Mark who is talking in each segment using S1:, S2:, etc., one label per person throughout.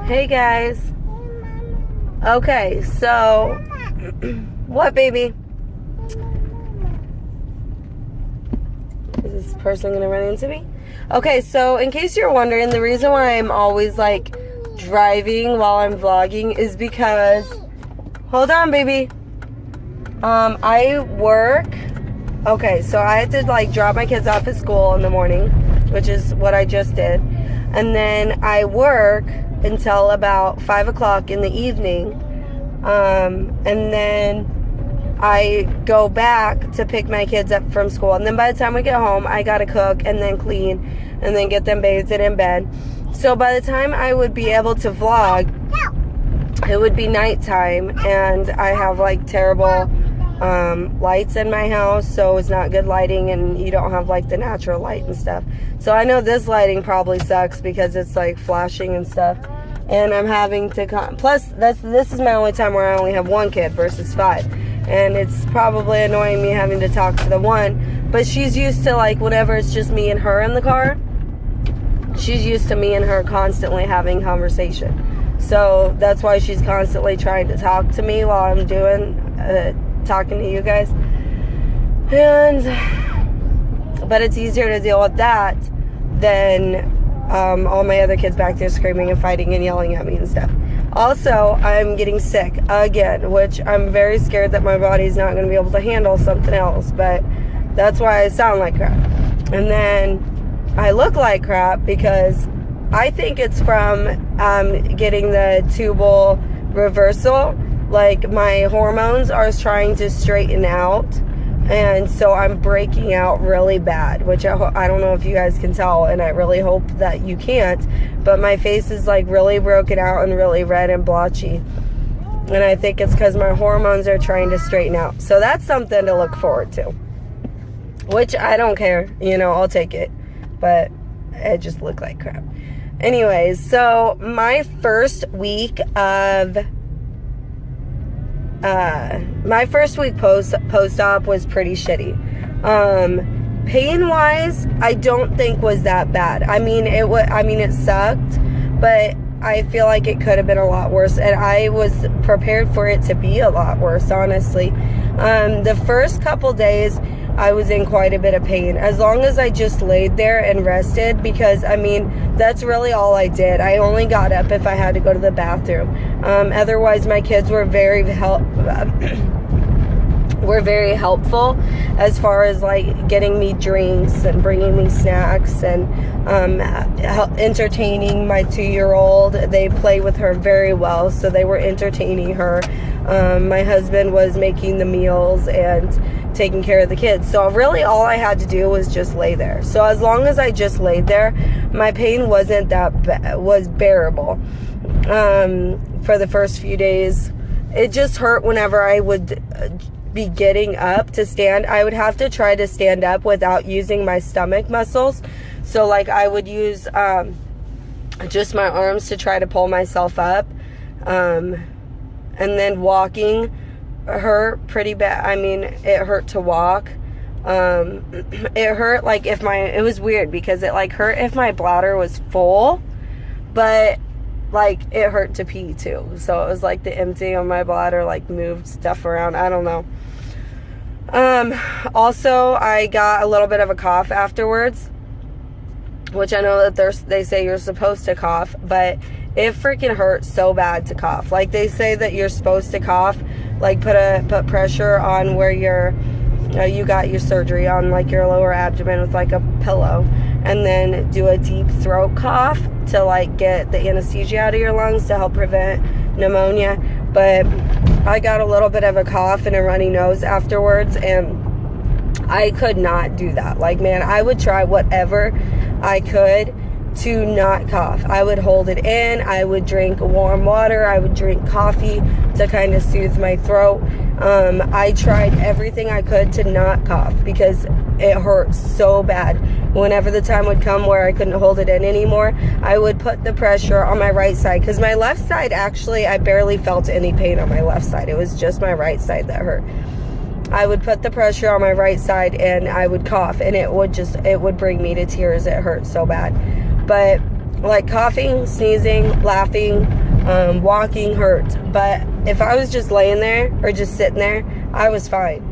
S1: Hey guys. Okay, so what, baby? Is this person gonna run into me? Okay, so in case you're wondering, the reason why I'm always like driving while I'm vlogging is because, hold on, baby. I work. Okay, so I had to like drop my kids off at school in the morning, which is what I just did. And then I work until about 5 o'clock in the evening. And then I go back to pick my kids up from school. And then by the time we get home, I gotta cook and then clean and then get them bathed and in bed. So by the time I would be able to vlog, it would be nighttime, and I have like terrible lights in my house, so it's not good lighting, and you don't have like the natural light and stuff. So I know this lighting probably sucks because it's like flashing and stuff, and I'm having to plus this is my only time where I only have one kid versus 5, and it's probably annoying me having to talk to the one, but she's used to like whenever it's just me and her in the car, she's used to me and her constantly having conversation. So that's why she's constantly trying to talk to me while I'm doing talking to you guys. But it's easier to deal with that than all my other kids back there screaming and fighting and yelling at me and stuff. Also, I'm getting sick again, which I'm very scared that my body's not going to be able to handle something else, but that's why I sound like crap. And then I look like crap because I think it's from getting the tubal reversal. Like my hormones are trying to straighten out, and so I'm breaking out really bad, which I don't know if you guys can tell, and I really hope that you can't, but my face is like really broken out and really red and blotchy, and I think it's because my hormones are trying to straighten out. So that's something to look forward to, which I don't care, you know, I'll take it, but it just looked like crap. Anyways, so my first week post-op was pretty shitty. Pain-wise, I don't think was that bad. I mean, it sucked, but I feel like it could have been a lot worse, and I was prepared for it to be a lot worse, honestly. The first couple days, I was in quite a bit of pain, as long as I just laid there and rested, because, I mean, that's really all I did. I only got up if I had to go to the bathroom. Otherwise, my kids were very helpful as far as, like, getting me drinks and bringing me snacks and entertaining my 2-year-old. They play with her very well, so they were entertaining her. My husband was making the meals and taking care of the kids. So really all I had to do was just lay there. So as long as I just laid there, my pain wasn't that was bearable. For the first few days, it just hurt whenever I would be getting up to stand. I would have to try to stand up without using my stomach muscles. So like I would use just my arms to try to pull myself up. And then walking hurt pretty bad. I mean, it hurt to walk. It hurt like if it was weird because it like hurt if my bladder was full, but like it hurt to pee too. So it was like the empty on my bladder like moved stuff around. I don't know. Also, I got a little bit of a cough afterwards, which I know that they say you're supposed to cough, but it freaking hurts so bad to cough. Like they say that you're supposed to cough, like put pressure on where you got your surgery on like your lower abdomen with like a pillow, and then do a deep throat cough to like get the anesthesia out of your lungs to help prevent pneumonia. But I got a little bit of a cough and a runny nose afterwards, and I could not do that. Like, man, I would try whatever I could to not cough. I would hold it in. I would drink warm water. I would drink coffee to kind of soothe my throat. I tried everything I could to not cough because it hurt so bad. Whenever the time would come where I couldn't hold it in anymore, I would put the pressure on my right side, because my left side, actually, I barely felt any pain on my left side. It was just my right side that hurt. I would put the pressure on my right side and I would cough, and it would bring me to tears. It hurt so bad. But Like coughing, sneezing, laughing, walking hurt. But if I was just laying there or just sitting there, I was fine.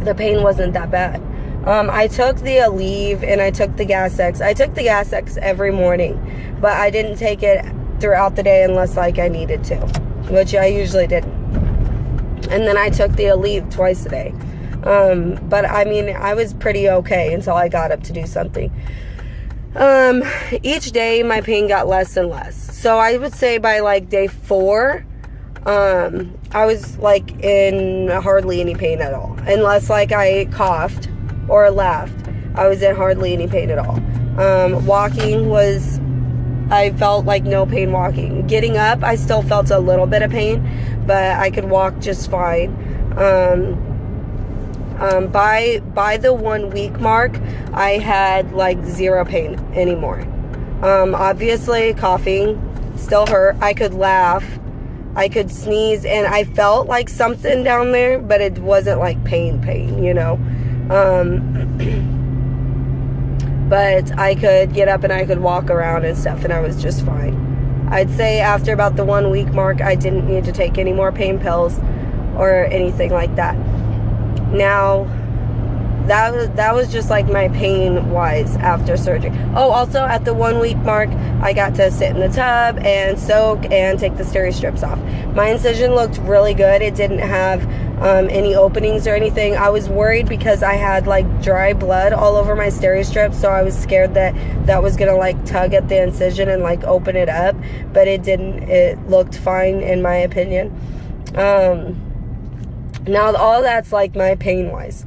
S1: The pain wasn't that bad. I took the Aleve and I took the Gas X. I took the Gas X every morning, but I didn't take it throughout the day unless like I needed to, which I usually didn't. And then I took the Aleve twice a day. But I mean, I was pretty okay until I got up to do something. Each day my pain got less and less. So I would say by like day 4, I was like in hardly any pain at all. Unless like I coughed or laughed, I was in hardly any pain at all. Walking was, I felt like no pain walking. Getting up, I still felt a little bit of pain, but I could walk just fine. By the 1 week mark, I had like 0 pain anymore. Obviously coughing still hurt. I could laugh, I could sneeze, and I felt like something down there, but it wasn't like pain, you know. But I could get up and I could walk around and stuff, and I was just fine. I'd say after about the 1 week mark, I didn't need to take any more pain pills or anything like that. Now, that was just like my pain wise after surgery. Oh, also at the 1 week mark, I got to sit in the tub and soak and take the steri strips off. My incision looked really good. It didn't have any openings or anything. I was worried because I had like dry blood all over my steri strips, so I was scared that was gonna like tug at the incision and like open it up, but it didn't. It looked fine in my opinion. Now all that's like my pain wise.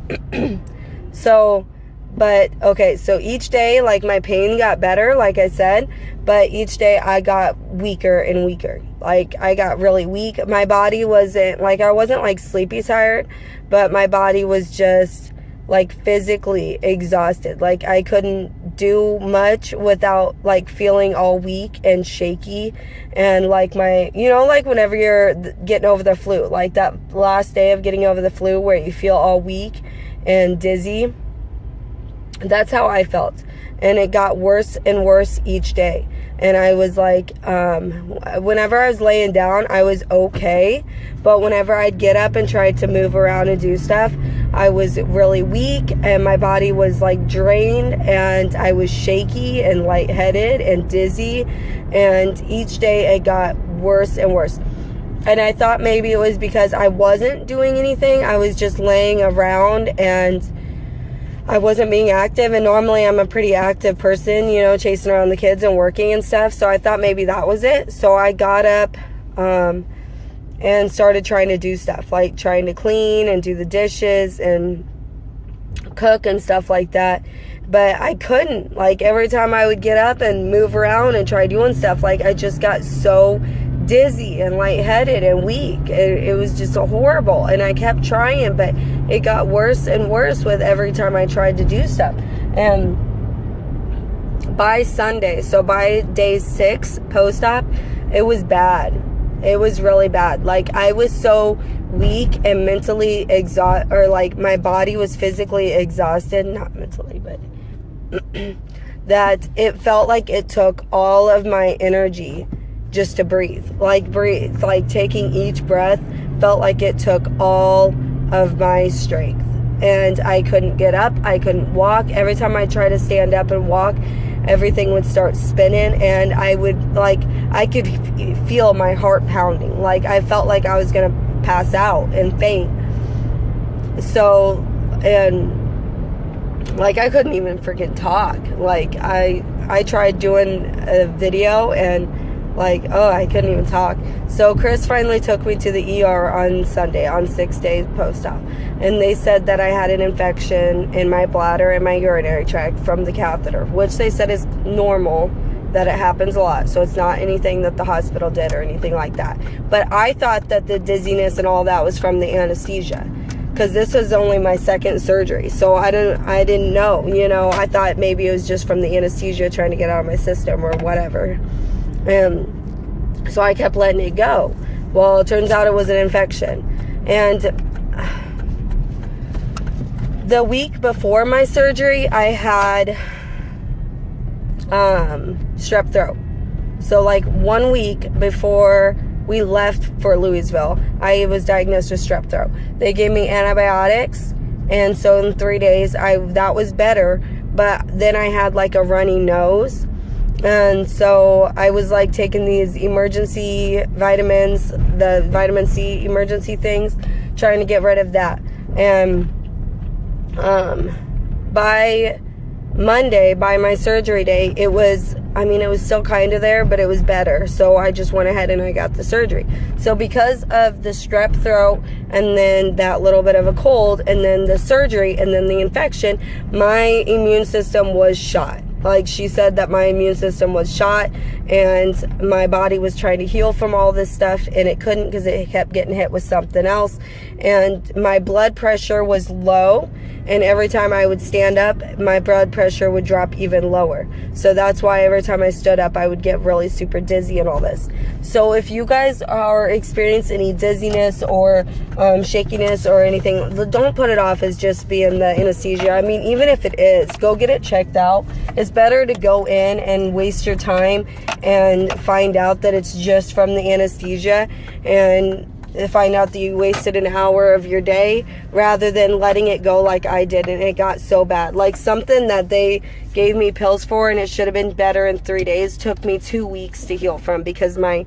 S1: So, but okay, so each day like my pain got better, like I said, but each day I got weaker and weaker. Like I got really weak. My body wasn't like, I wasn't like sleepy tired, but my body was just like physically exhausted. Like I couldn't do much without like feeling all weak and shaky, and like my, you know, like whenever you're getting over the flu, like that last day of getting over the flu where you feel all weak and dizzy, that's how I felt. And it got worse and worse each day. And I was like, whenever I was laying down, I was okay. But whenever I'd get up and try to move around and do stuff, I was really weak and my body was like drained, and I was shaky and lightheaded and dizzy. And each day it got worse and worse. And I thought maybe it was because I wasn't doing anything. I was just laying around and I wasn't being active, and normally I'm a pretty active person, you know, chasing around the kids and working and stuff. So I thought maybe that was it. So I got up and started trying to do stuff, like trying to clean and do the dishes and cook and stuff like that. But I couldn't. Like every time I would get up and move around and try doing stuff, like I just got so dizzy and lightheaded and weak. It was just horrible. And I kept trying, but it got worse and worse with every time I tried to do stuff. And by Sunday, so by day 6 post-op, it was bad. It was really bad. Like I was so weak and mentally exhausted, or like my body was physically exhausted, not mentally, but that it felt like it took all of my energy just to breathe. Like taking each breath felt like it took all of my strength. And I couldn't get up, I couldn't walk. Every time I tried to stand up and walk, everything would start spinning, and I would like, I could feel my heart pounding. Like I felt like I was gonna pass out and faint. So, and like I couldn't even freaking talk. Like I tried doing a video and like, oh, I couldn't even talk. So Chris finally took me to the ER on Sunday, on 6 days post-op. And they said that I had an infection in my bladder and my urinary tract from the catheter, which they said is normal, that it happens a lot. So it's not anything that the hospital did or anything like that. But I thought that the dizziness and all that was from the anesthesia, because this was only my 2nd surgery. So I didn't know, you know. I thought maybe it was just from the anesthesia trying to get out of my system or whatever. So I kept letting it go. Well, it turns out it was an infection. And the week before my surgery, I had strep throat. So like 1 week before we left for Louisville, I was diagnosed with strep throat. They gave me antibiotics, and so in 3 days that was better, but then I had like a runny nose. And so I was like taking these emergency vitamins, the vitamin C emergency things, trying to get rid of that. And by Monday, by my surgery day, it was still kind of there, but it was better. So I just went ahead and I got the surgery. So because of the strep throat and then that little bit of a cold and then the surgery and then the infection, my immune system was shot. Like, she said that my immune system was shot and my body was trying to heal from all this stuff, and it couldn't because it kept getting hit with something else. And my blood pressure was low, and every time I would stand up, my blood pressure would drop even lower. So that's why every time I stood up, I would get really super dizzy and all this. So if you guys are experiencing any dizziness or shakiness or anything, don't put it off as just being the anesthesia. I mean, even if it is, go get it checked out. It's better to go in and waste your time and find out that it's just from the anesthesia and find out that you wasted an hour of your day rather than letting it go like I did, and it got so bad. Like, something that they gave me pills for and it should have been better in 3 days took me 2 weeks to heal from because my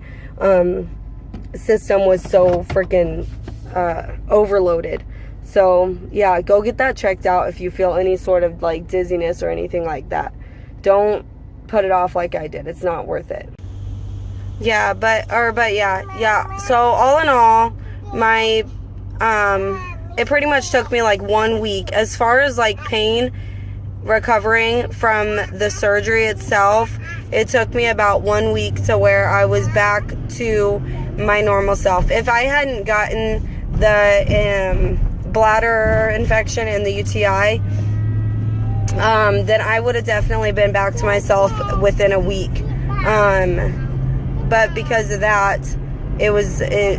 S1: system was so freaking overloaded. So yeah, go get that checked out if you feel any sort of like dizziness or anything like that. Don't put it off like I did. It's not worth it. Yeah, but yeah. So all in all, my it pretty much took me like 1 week as far as like pain recovering from the surgery itself. It took me about 1 week to where I was back to my normal self. If I hadn't gotten the bladder infection and the UTI, then I would have definitely been back to myself within a week. But because of that, it was a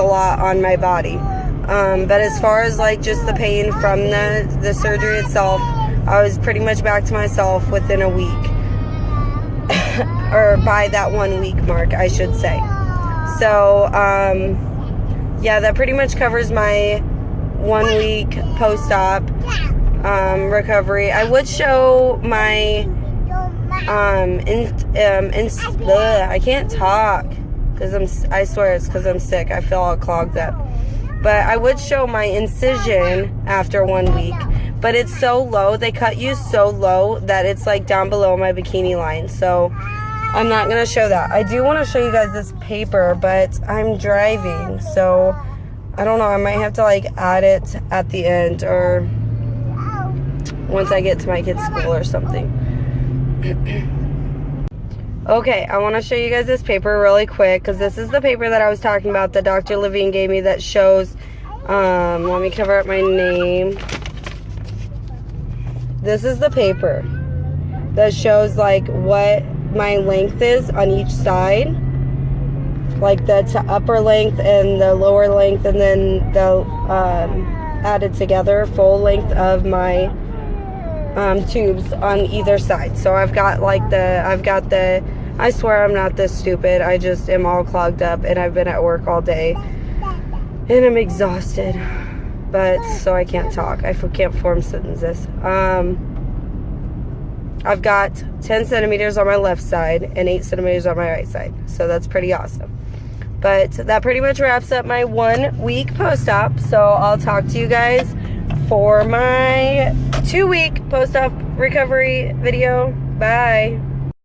S1: lot on my body. But as far as like just the pain from the surgery itself, I was pretty much back to myself within a week. Or by that 1 week mark, I should say. So, yeah, that pretty much covers my 1 week post-op recovery. I would show my I can't talk because I swear it's because I'm sick. I feel all clogged up. But I would show my incision after 1 week, but it's so low. They cut you so low that it's like down below my bikini line. So I'm not going to show that. I do want to show you guys this paper, but I'm driving. So I don't know. I might have to like add it at the end or once I get to my kid's school or something. Okay, I want to show you guys this paper really quick because this is the paper that I was talking about that Dr. Levine gave me that shows, let me cover up my name. This is the paper that shows like what my length is on each side, like the upper length and the lower length, and then the added together full length of my tubes on either side. So I've got the I swear I'm not this stupid. I just am all clogged up and I've been at work all day and I'm exhausted, but so I can't talk. I can't form sentences. I've got 10 centimeters on my left side and 8 centimeters on my right side, so that's pretty awesome. But that pretty much wraps up my 1 week post-op. So I'll talk to you guys for my 2 week post-op recovery video. Bye.